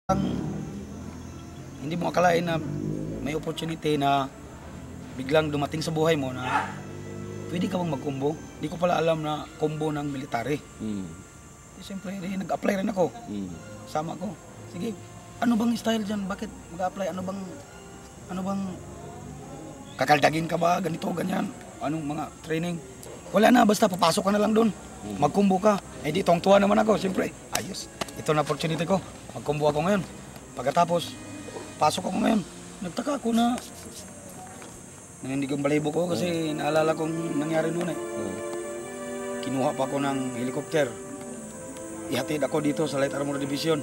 Hindi mo akalain na may opportunity na biglang dumating sa buhay mo na pwede ka bang mag-combo. Hindi ko pala alam na combo ng military. Siyempre, nag-apply rin ako. Sama ko. Sige, ano bang style dyan? Bakit mag-apply? Ano bang kakaldagin ka ba? Ganito, ganyan. Anong mga training? Wala na, basta papasok ka na lang doon. Mag-combo ka. Eh di, tuwang-tuwa naman ako. Siyempre, ayos. Ito na opportunity ko. Mag-combo ako ngayon. Pagkatapos, pasok ako ngayon. Nagtaka ako na nanindig ang balibo ko kasi naalala kong nangyari noon eh. Kinuha pa ako ng helicopter. Ihatid ako dito sa Light Armor Division.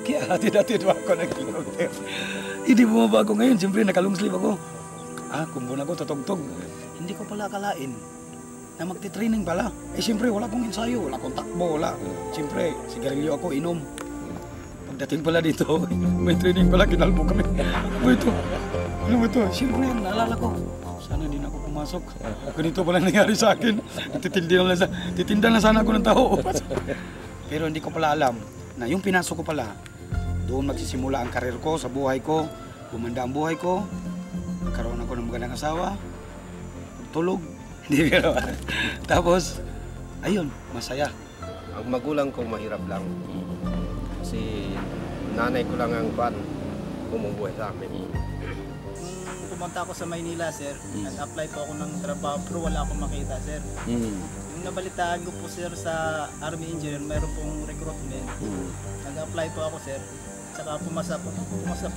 Okay, hatid-hatid ako ng helicopter. Hindi bumaba ako ngayon. Siyempre, nakalong sleeve ako. Kumbo na ako, tutugtog. Hindi ko pala akalain na magti-training pala. Eh siyempre, wala akong ensayo, wala akong takbo, wala. Siyempre, sigarilyo ako, inom. Pagdating pala dito, may training pala, kinalbo kami. Ano ito? Siyempre, naalala ko. Sana din ako pumasok. Ganito pala nangyari sa akin. Titinda na sana ako ng tao. Pero hindi ko pala alam na yung pinasok ko pala, doon magsisimula ang karir ko sa buhay ko. Gumanda ang buhay ko. Nagkaroon ako ng magandang asawa. Tulog. Hindi pero. Tapos, ayun, masaya. Ang magulang ko mahirap lang. Kasi nanay ko lang ang bumubuhay sa amin. Pumunta ako sa Maynila, sir. Nag-apply po ako ng trabaho pero wala akong makita, sir. Yung nabalitaan ko po, sir, sa Army Engineer, mayroon pong recruitment. Nag-apply po ako, sir. Saka pumasa po.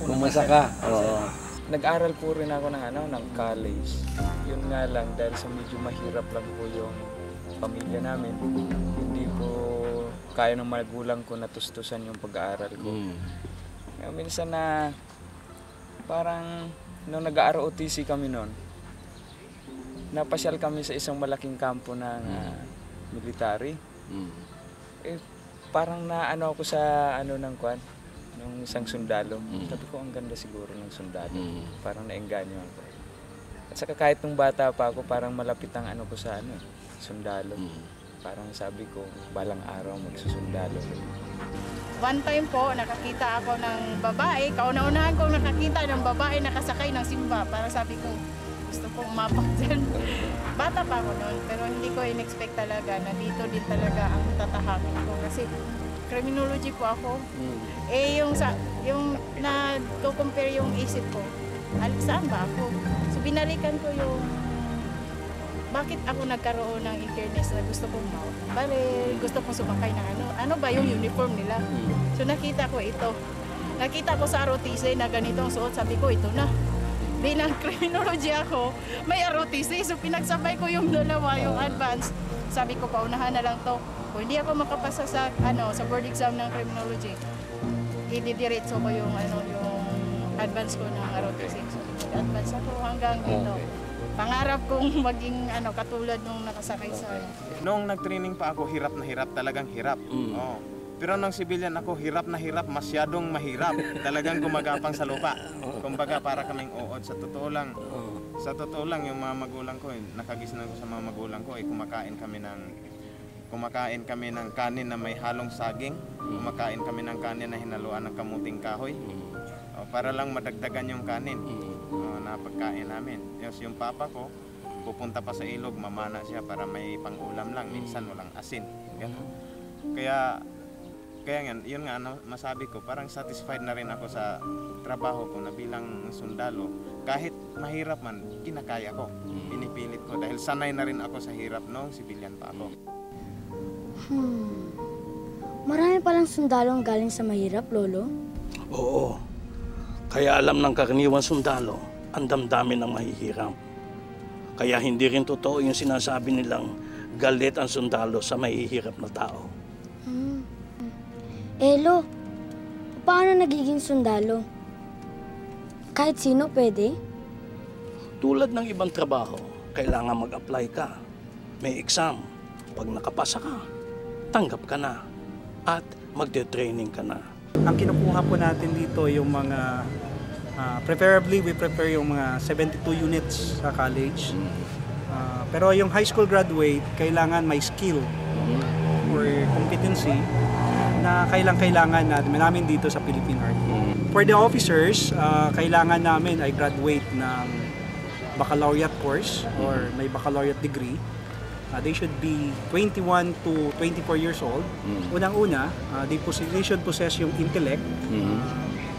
Pumasa ka? Oo. Nag-aral po rin ako ng college. Yun nga lang, dahil sa medyo mahirap lang po yung pamilya namin, hindi po kaya ng magulang ko natustusan yung pag-aaral ko. Minsan na parang nung nag-ROTC kami noon, napasyal kami sa isang malaking kampo ng military. Parang naano ako sa nung isang sundalo. Sabi ko, ang ganda siguro ng sundalo. Parang naengganyo ako. At saka kahit nung bata pa ako, parang malapit ang ko sa sundalo. Parang sabi ko, balang araw magsusundalo. One time po, nakakita ako ng babae. Kauna-unahan kong nakakita ng babae nakasakay ng simba. Parang sabi ko, gusto kong mapak dyan. Bata pa ako noon, pero hindi ko in-expect talaga na dito din talaga ang tatahakin ko. Kasi criminology po ako. Yung na-compare yung isip ko, saan ba ako? So binalikan ko yung bakit ako nagkaroon ng interest na gusto kong gusto kong sumakay ng ano ba yung uniform nila. So nakita ko ito. Nakita ko sa ROTC na ganitong suot, sabi ko ito na. Bilang criminology ako, may ROTC. So pinagsabay ko yung dalawa, yung advance. Sabi ko, paunahan na lang to. Kung hindi ako makapasa sa sa board exam ng criminology, ididiretso ko yung advance ko ng ROTC. So advance ako hanggang dito. Pangarap kong maging katulad nung nakasakay sa Noong nag-training pa ako, hirap na hirap, talagang hirap. Pero nung civilian ako, hirap na hirap, masyadong mahirap. Talagang gumagapang sa lupa. Kumbaga para kaming uod. Sa totoo lang yung mga magulang ko, nakagisnan ko sa mga magulang ko, kumakain kami ng kanin na may halong saging. Kumakain kami ng kanin na hinaluan ng kamuting kahoy. Para lang madagdagan yung kanin na pagkain namin. Yung papa ko, pupunta pa sa ilog, mamana siya para may pang-ulam lang. Minsan walang asin. Kaya yun nga, masabi ko, parang satisfied na rin ako sa trabaho ko na bilang sundalo. Kahit mahirap man, kinakaya ko. Pinipilit ko dahil sanay na rin ako sa hirap nung civilian pa ako. Marami palang sundalo ang galing sa mahirap, Lolo? Oo. Kaya alam ng karaniwang sundalo, ang damdamin ng mahihirap. Kaya hindi rin totoo yung sinasabi nilang galit ang sundalo sa mahihirap na tao. Lo, paano nagiging sundalo? Kahit sino pwede? Tulad ng ibang trabaho, kailangan mag-apply ka. May exam. Pag nakapasa ka, tanggap ka na. At magte-training ka na. Ang kinukuha po natin dito yung mga preferably we prepare yung mga 72 units sa college. Pero yung high school graduate, kailangan may skill or competency na na kailangan namin dito sa Philippine Army. For the officers, kailangan namin ay graduate ng baccalaureate course or may baccalaureate degree. They should be 21 to 24 years old. Unang-una, they should possess yung intellect.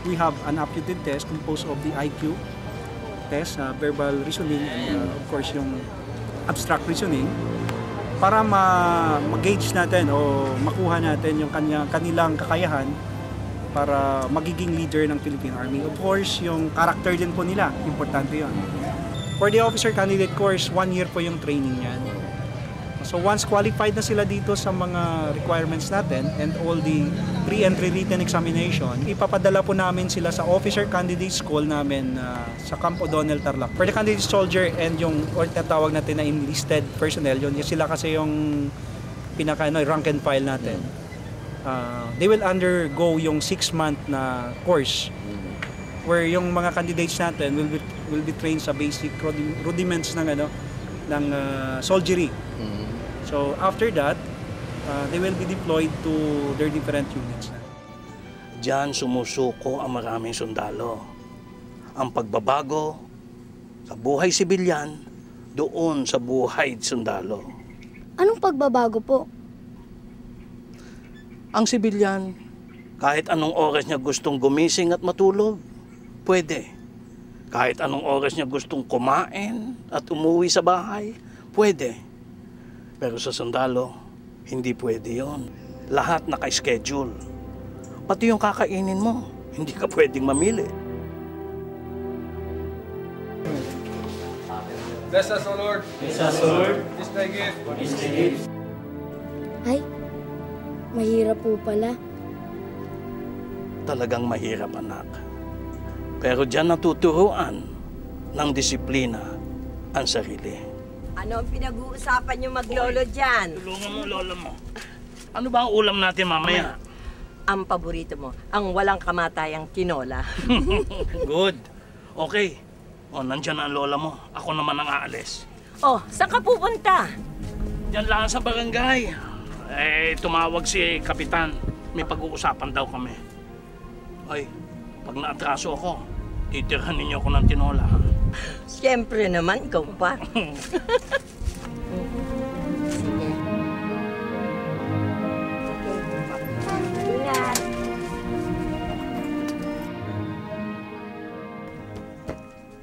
We have an aptitude test composed of the IQ test, verbal reasoning, and of course yung abstract reasoning, para ma-gauge natin o makuha natin yung kanilang kakayahan para magiging leader ng Philippine Army. Of course, yung character din po nila, importante yun. For the officer candidate course, 1 year po yung training yan. So once qualified na sila dito sa mga requirements natin and all the pre-entry written examination, ipapadala po namin sila sa officer candidate school namin sa Camp O'Donnell, Tarlac. For the candidate soldier and yung tinatawag natin na enlisted personnel, yun sila kasi yung rank and file natin. They will undergo yung 6-month na course where yung mga candidates natin will be trained sa basic rudiments ng soldiery. So after that, they will be deployed to their different units. Diyan sumusuko ang maraming sundalo. Ang pagbabago sa buhay sibilyan doon sa buhay sundalo. Anong pagbabago po? Ang sibilyan, kahit anong oras niya gustong gumising at matulog, pwede. Kahit anong oras niya gustong kumain at umuwi sa bahay, pwede. Pero sa sundalo, hindi pwede yon. Lahat naka-schedule. Pati yung kakainin mo, hindi ka pwedeng mamili. Bless us, O Lord. Bless us, O Lord. This thy gift. This thy gift. Ay, mahirap po pala. Talagang mahirap, anak. Pero diyan natuturuan ng disiplina ang sarili. Ano ang pinag-uusapan niyo maglolo dyan? Tulungan mo, lola mo. Ano ba ang ulam natin mamaya? Ang paborito mo, ang walang kamatayang tinola. Good. Okay. O, nandyan na ang lola mo. Ako naman ang aalis. Oh, saan ka pupunta? Diyan lang sa barangay. Tumawag si Kapitan. May pag-uusapan daw kami. Ay, pag naatraso ako, titirhan ninyo ako ng tinola. Siyempre naman, ikaw pa. Ingat.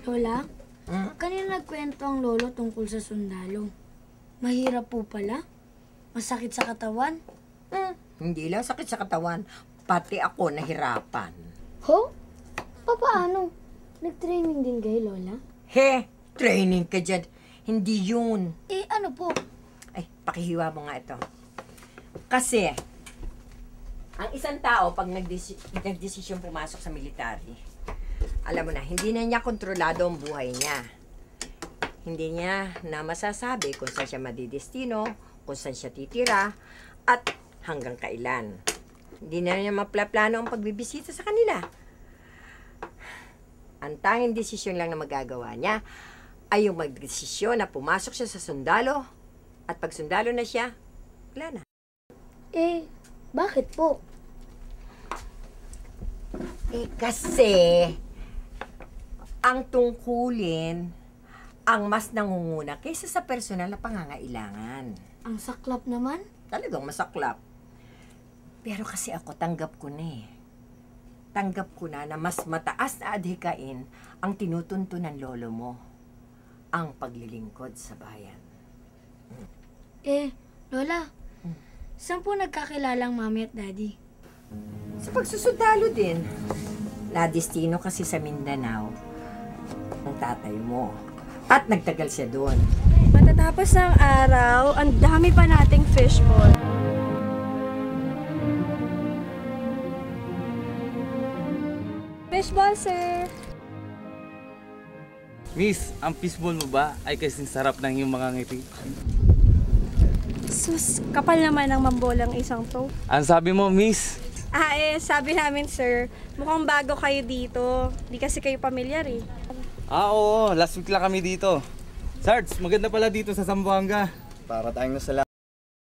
Lola, kanina nagkwento ang lolo tungkol sa sundalo. Mahirap po pala? Masakit sa katawan? Hindi lang sakit sa katawan, pati ako nahirapan. Ho? Paano? Nag-training din kayo, Lola? He, training ka dyan. Hindi yun. Ano po? Ay, pakihiwa mo nga ito. Kasi, ang isang tao, pag nagdesisyon pumasok sa military, alam mo na, hindi na niya kontrolado ang buhay niya. Hindi niya na masasabi kung saan siya madidestino, kung saan siya titira, at hanggang kailan. Hindi na niya maplaplano ang pagbibisita sa kanila. Ang tanging desisyon lang na magagawa niya ay yung magdesisyon na pumasok siya sa sundalo at pag sundalo na siya, wala na. Bakit po? Kasi ang tungkulin ang mas nangunguna kaysa sa personal na pangangailangan. Ang saklap naman? Talagang masaklap. Pero kasi ako tanggap ko na eh. Tanggap ko na mas mataas na adhikain ang tinutunto ng lolo mo. Ang paglilingkod sa bayan. Lola, saan po nagkakilalang mami at daddy? Sa pagsusundalo din. Nadestino kasi sa Mindanao ang tatay mo. At nagtagal siya doon. Matatapos ng araw, ang dami pa nating fishball. Fishball, sir. Miss, ang fishball mo ba ay kasing sarap ng iyong mga ngiti? Sus, kapal naman ang mambolang isang to. Ang sabi mo, miss? Sabi namin, sir, mukhang bago kayo dito. Di kasi kayo pamilyar eh. Oo, last week lang kami dito. Sarge, maganda pala dito sa Zamboanga. Para tayong nasala.